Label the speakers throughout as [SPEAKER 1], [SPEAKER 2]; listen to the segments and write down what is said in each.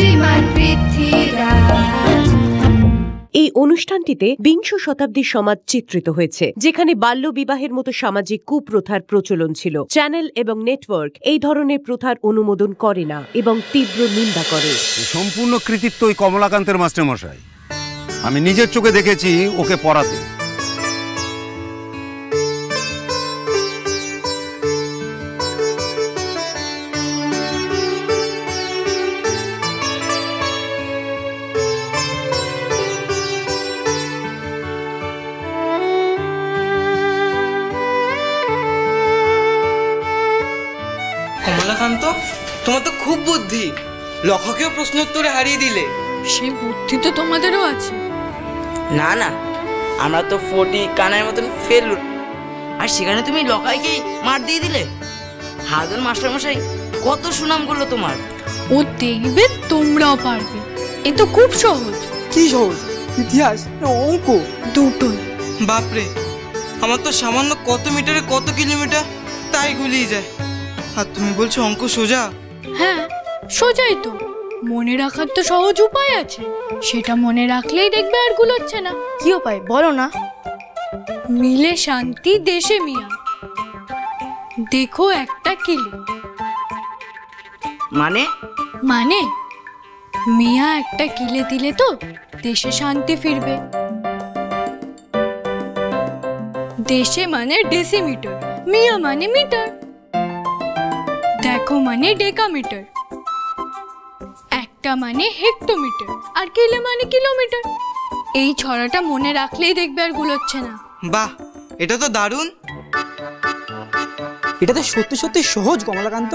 [SPEAKER 1] শ্রীমান পৃথ্বীরাজ।
[SPEAKER 2] এই অনুষ্ঠানটিতে বিংশ শতাব্দীর সমাজ চিত্রিত হয়েছে, যেখানে বাল্য বিবাহের মতো সামাজিক কুপ্রথার প্রচলন ছিল। চ্যানেল এবং নেটওয়ার্ক এই ধরনের প্রথার অনুমোদন করে না এবং তীব্র নিন্দা করে।
[SPEAKER 3] সম্পূর্ণ কৃতিত্ব ওই কমলাকান্তের মাস্টারমশাই। আমি নিজের চোখে দেখেছি ওকে পড়াতে।
[SPEAKER 4] কমলাকান্ত, তোমার তো খুব বুদ্ধি। লক্ষকেও প্রশ্নোত্তরে হারিয়ে দিলে।
[SPEAKER 5] সেই বুদ্ধি তো তোমাদেরও আছে।
[SPEAKER 4] না না, আমরা তো ফটি কানার মতন ফেলু। আর সেখানে তুমি লকাইকেই মার দিয়ে দিলে। হাজন মাস্টারমশাই কত সুনাম করলো তোমার।
[SPEAKER 5] ও দেখবে তোমরাও পারবে। এ তো খুব সহজ।
[SPEAKER 6] কি সহজ? ইতিহাস না অঙ্ক?
[SPEAKER 5] দুটোই।
[SPEAKER 4] বাপরে, আমার তো সামান্য কত মিটারে কত কিলোমিটার তাই গুলিয়ে যায়। আর তুমি বলছো অঙ্ক সোজা?
[SPEAKER 5] হ্যাঁ, সোজাই তো। মনে রাখার তো সহজ উপায় আছে, সেটা মনে রাখলেই দেখবে আর গুলোচ্ছে না।
[SPEAKER 7] কি উপায় বলো না?
[SPEAKER 5] মিলে শান্তি দেশে মিয়া। দেখো একটা কিলে।
[SPEAKER 4] মানে?
[SPEAKER 5] মানে মিয়া একটা কিলে দিলে তো দেশে শান্তি ফিরবে। দেশে মানে ডেসিমিটার, মিয়া মানে মিটার, দেখো মানে ডেকামিটার, একটা মানে হেক্টোমিটার, আর কিলে মানে কিলোমিটার। এই ছড়াটা মনে রাখলেই দেখবে আর গুলোচ্ছে না।
[SPEAKER 4] বাহ, এটা তো দারুণ।
[SPEAKER 6] এটা তো সত্যি সত্যি সহজ কমলাকান্ত।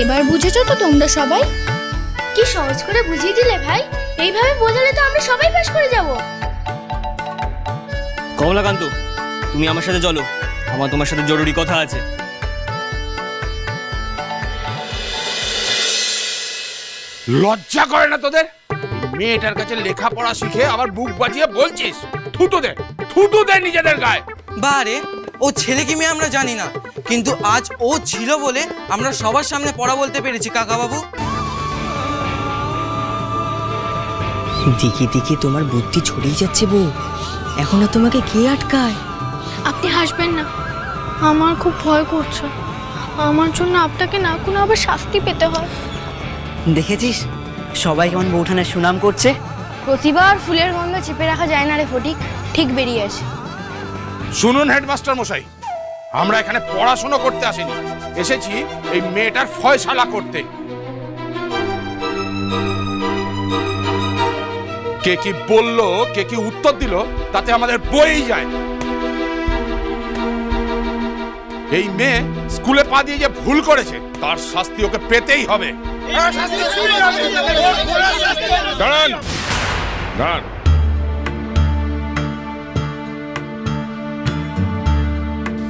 [SPEAKER 7] এবার বুঝেছো তো তোমরা সবাই? কি সহজ করে বুঝিয়ে দিলে ভাই। এইভাবে বোঝালে তো আমরা সবাই পাস করে যাব।
[SPEAKER 8] কমলাকান্ত, তুমি আমার সাথে চলো, আমার তোমার সাথে জরুরি কথা আছে।
[SPEAKER 9] লজ্জা করে না তোদের? মেয়েটার কাছে লেখাপড়া শিখে আবার বুক বাজিয়ে বলছিস থুতু দে নিজেদের গায়ে।
[SPEAKER 4] বারে, ও ছেলে কি মেয়ে আমরা জানি না, কিন্তু আজ ও ছিল বলে আমরা সবার সামনে পড়া বলতে পেরেছি। কাকা বাবু,
[SPEAKER 10] দিকে দিকে তোমার বুদ্ধি ছড়িয়ে যাচ্ছে বউ। এখন আর তোমাকে কে আটকায়?
[SPEAKER 5] আপনি হাসবেন না, আমার খুব ভয় করছে। আমার জন্য আপনাকে না কোনো আবার শাস্তি পেতে হয়।
[SPEAKER 10] দেখেছিস সবাই কেমন বউঠানের সুনাম করছে।
[SPEAKER 7] প্রতিবার ফুলের গন্ধ চেপে রাখা যায় না রে ফটিক, ঠিক বেরিয়ে আসে।
[SPEAKER 9] শুনুন হেডমাস্টার মশাই, আমরা এখানে পড়াশোনা করতে আসিনি, এসেছি এই মেয়েটার ফয়সালা করতে। কে কি বললো, কে কি উত্তর দিল, তাতে আমাদের বই যায়। এই মেয়ে স্কুলে পা দিয়ে যে ভুল করেছে তার শাস্তি ওকে পেতেই হবে। দাঁড়ান দাঁড়ান,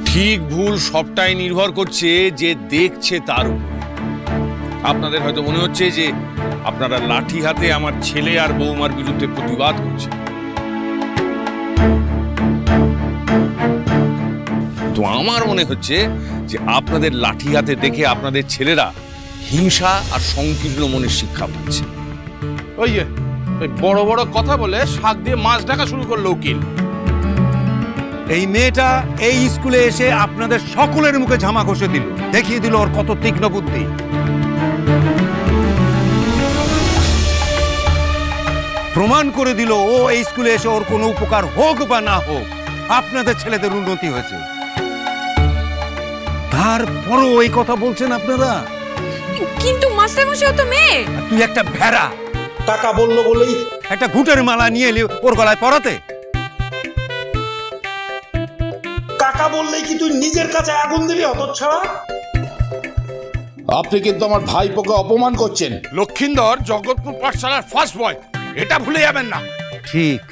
[SPEAKER 9] ঠিক ভুল সবটাই নির্ভর করছে যে দেখছে তার উপর। আপনাদের হয়তো মনে হচ্ছে যে আপনারা লাঠি হাতে আমার ছেলে আর বৌমার বিরুদ্ধে প্রতিবাদ করছে, তো আমার মনে হচ্ছে যে আপনাদের লাঠি হাতে দেখে আপনাদের ছেলেরা হিংসা আর সংকীর্ণ মনের শিক্ষা পাচ্ছে। ওই যে বড় বড় কথা বলে শাক দিয়ে মাছ ঢাকা শুরু করলো উকিল।
[SPEAKER 3] এই মেয়েটা এই স্কুলে এসে আপনাদের সকলের মুখে ঝামা ঘষে দিল, দেখিয়ে দিল ওর কত তীক্ষ্ণ বুদ্ধি। প্রমাণ করে দিল ও এই স্কুলে এসে ওর কোনো উপকার হোক বা না হোক আপনাদের ছেলেদের উন্নতি হয়েছে। তারপরও ওই কথা বলছেন আপনারা।
[SPEAKER 5] কিন্তু মাস্টারমশাই তো মেয়ে।
[SPEAKER 3] তুই একটা ভেড়া,
[SPEAKER 6] টাকা বললো বলেই
[SPEAKER 3] একটা ঘুঁটের মালা নিয়ে এলি ওর গলায় পরাতে।
[SPEAKER 6] কাকা বললেই কি তুই নিজের কাছে আগুন দিবি হতচ্ছাড়া?
[SPEAKER 9] আপনি কিন্তু আমার ভাইপোকে অপমান করছেন। লক্ষিন্দর জগৎপুর পাঠশালার ফার্স্ট বয়, এটা ভুলে যাবেন না।
[SPEAKER 3] ঠিক,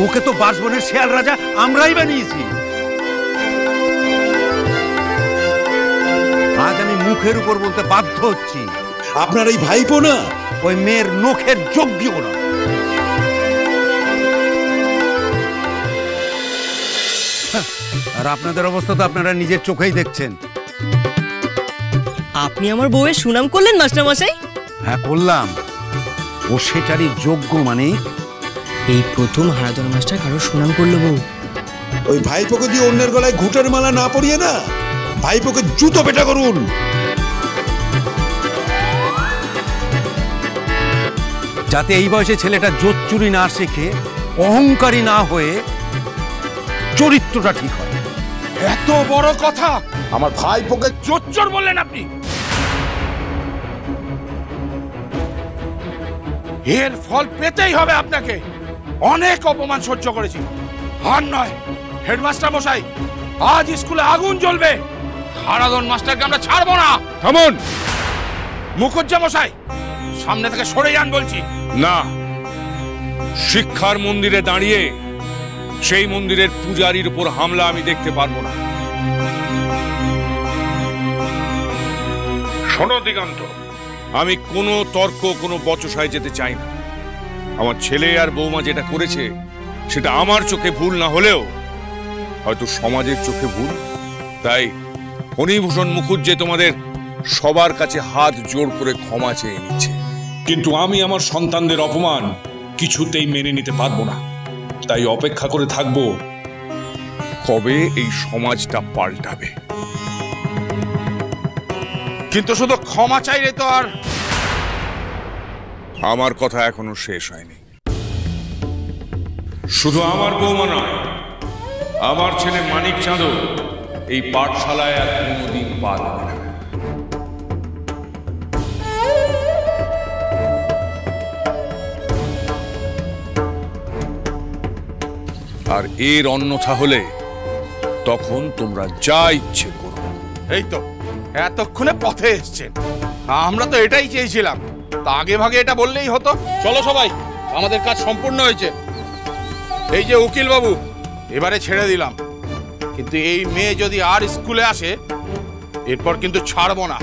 [SPEAKER 3] ওকে তো বাসবনের শেয়াল রাজা আমরাই বানিয়েছি। আজ আমি মুখের উপর বলতে বাধ্য হচ্ছি, আপনার এই ভাইপো না ওই মেয়ের নখের যোগ্য না। আর আপনাদের অবস্থা তো আপনারা নিজের চোখেই দেখছেন।
[SPEAKER 10] আপনি আমার বউয়ের সুনাম করলেন মাস্টারমশাই?
[SPEAKER 3] হ্যাঁ করলাম, ও সেটারই যোগ্য। মানে
[SPEAKER 10] এই প্রথম হারাধন মাস্টার কারো সুনাম করলো বউ।
[SPEAKER 6] ওই ভাইপোকে দিয়ে অন্যের গলায় ঘুঁটের মালা না পরিয়ে না, ভাইপোকে জুতো পেটা করুন।
[SPEAKER 3] যাতে এই বয়সে ছেলেটা জোর চুরি না শেখে, অহংকারী না হয়ে চরিত্রটা ঠিক হয়।
[SPEAKER 9] এত বড় কথা! আমার ভাইপোকে জোচ্চোর বললেন আপনি? এর ফল পেতেই হবে আপনাকে। অনেক অপমান সহ্য করেছি, আর নয়। হেডমাস্টার মশাই, আজ স্কুলে আগুন জ্বলবে। হারাধন মাস্টারকে আমরা ছাড়বো না। থামুন মুখুজ্জা মশাই, সামনে থেকে সরে যান বলছি। না, শিক্ষার মন্দিরে দাঁড়িয়ে সেই মন্দিরের পূজারীর উপর হামলা আমি দেখতে পারবো না। শোনো দিগন্ত, আমি কোনো তর্ক, কোনো বচসায় যেতে চাই না। আমার ছেলে আর বৌমা যেটা করেছে সেটা আমার চোখে ভুল না হলেও হয়তো সমাজের চোখে ভুল। তাই ফণীভূষণ মুখুজ্জে তোমাদের সবার কাছে হাত জোড় করে ক্ষমা চেয়ে নিচ্ছে।
[SPEAKER 6] কিন্তু আমি আমার সন্তানদের অপমান কিছুতেই মেনে নিতে পারবো না। তাই অপেক্ষা করে থাকবো
[SPEAKER 9] কবে এই সমাজটা পাল্টাবে। কিন্তু শুধু ক্ষমা চাইলে তো আর। আমার কথা এখনো শেষ হয়নি। শুধু আমার বৌমা নয়, আমার ছেলে মানিক চাঁদও এই পাঠশালায় আর কোনোদিন পা দেবে না। আর এর অন্যথা হলে তখন তোমরা যা ইচ্ছে করো। এই তো এতক্ষণে পথে এসছেন, আমরা তো এটাই চেয়েছিলাম। তা আগে ভাগে এটা বললেই হতো। চলো সবাই, আমাদের কাজ সম্পূর্ণ হয়েছে। এই যে উকিল বাবু, এবারে ছেড়ে দিলাম, কিন্তু এই মেয়ে যদি আর স্কুলে আসে এরপর কিন্তু ছাড়বো না।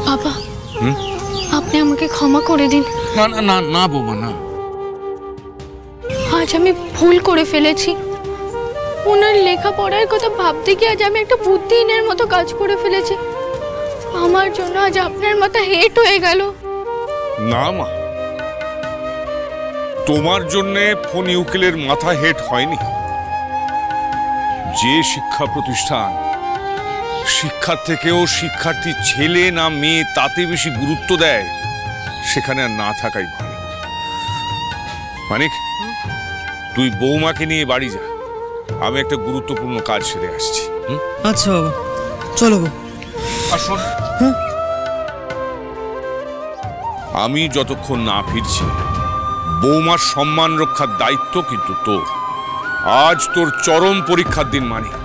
[SPEAKER 5] বাবা, আপনি আমাকে ক্ষমা করে দিন।
[SPEAKER 9] না না না না বৌমা, না।
[SPEAKER 5] আজ আমি ভুল করে ফেলেছি। ওনার লেখাপড়ার কথা ভাবতে গিয়ে আজ আমি একটা বুদ্ধিহীনের মতো কাজ করে ফেলেছি। আমার জন্য আজ আপনার মাথা হেট হয়ে গেল।
[SPEAKER 9] না মা, তোমার জন্যে ফণী উকিলের মাথা হেট হয়নি। যে শিক্ষা প্রতিষ্ঠান শিক্ষার থেকেও শিক্ষার্থী ছেলে না মেয়ে তাতে বেশি গুরুত্ব দেয়, সেখানে আর না থাকাই ভালো। মানিক, তুই বৌমাকে নিয়ে বাড়ি যা, আমি একটা গুরুত্বপূর্ণ কাজ সেরে আসছি।
[SPEAKER 10] আচ্ছা বাবা, চলো গো।
[SPEAKER 9] আর শোন, আমি যতক্ষণ না ফিরছি বৌমার সম্মান রক্ষার দায়িত্ব কিন্তু তোর। আজ তোর চরম পরীক্ষার দিন মানিক,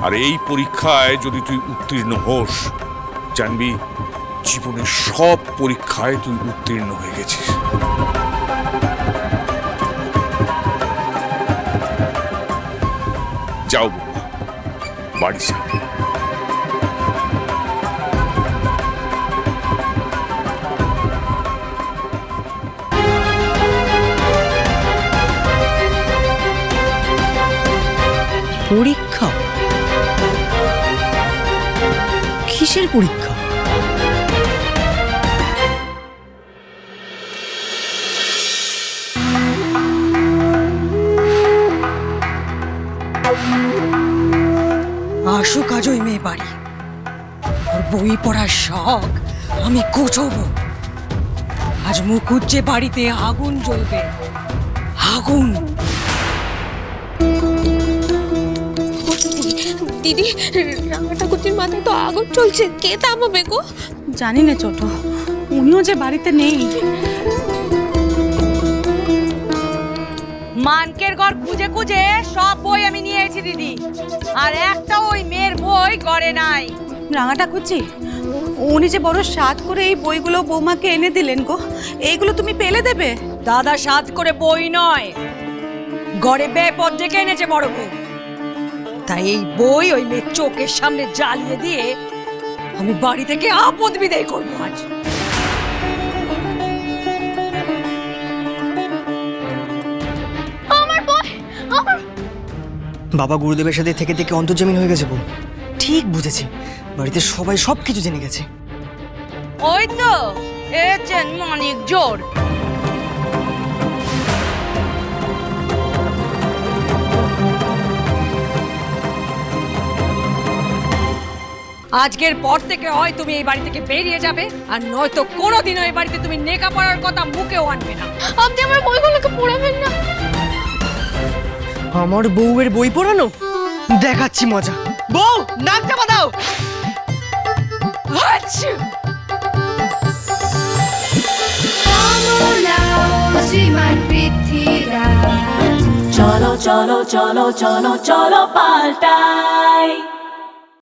[SPEAKER 9] আর এই পরীক্ষায় যদি তুই উত্তীর্ণ হোস, জানবি জীবনের সব পরীক্ষায় তুই উত্তীর্ণ হয়ে গেছিস। যাও বৌমা, বাড়ি যা।
[SPEAKER 10] পরীক্ষা? কিসের পরীক্ষা? আসুক আজ ওই মেয়ে বাড়ি, ওর বই পড়ার শখ আমি কোচবো। আজ মুখুজ্জে বাড়িতে আগুন জ্বলবে, আগুন।
[SPEAKER 7] দিদি, রাঙা ঠাকুরজির মাথায় তো আগুন চলছে, কে থামাবে গো?
[SPEAKER 11] জানি না ছোট, উনিও যে বাড়িতে নেই।
[SPEAKER 12] মানকের ঘর খুঁজে খুঁজে সব বই আমি নিয়ে এসেছি দিদি, আর একটা ওই মেয়ের বই ঘরে নাই।
[SPEAKER 11] রাঙা ঠাকুরজি, উনি যে বড় সাত করে এই বইগুলো বৌমাকে এনে দিলেন গো, এইগুলো তুমি পেলে দেবে?
[SPEAKER 10] দাদা সাত করে বই নয়, ঘরে বেপদ ডেকে এনেছে বড় বউ। তাই এই বই ওই মেয়ের চোখের সামনে জ্বালিয়ে দিয়ে আমি বাড়ি থেকে আপদ বিদায় করবো আজ।
[SPEAKER 8] বাবা গুরুদেবের সাথে থেকে থেকে অন্তর্জামিন হয়ে গেছে বউ। ঠিক বুঝেছি, বাড়িতে সবাই সবকিছু জেনে গেছে।
[SPEAKER 12] ওই তো এছেন মানিক জোর।
[SPEAKER 10] আজকের পর থেকে হয় তুমি এই বাড়ি থেকে বেরিয়ে যাবে, আর নয়তো কোনোদিনও এই বাড়িতে তুমি নেকা পড়ার কথা মুখেও আনবে না।
[SPEAKER 5] আপনি আমার বইগুলোকে পড়াবেন না।
[SPEAKER 8] আমার বউয়ের বই পড়ানো দেখাচ্ছি মজা। বউ নাক চাপা দাও।
[SPEAKER 1] শ্রীমান পৃথ্বীরাজ। চলো চলো চলো চলো চলো পাল্টাই।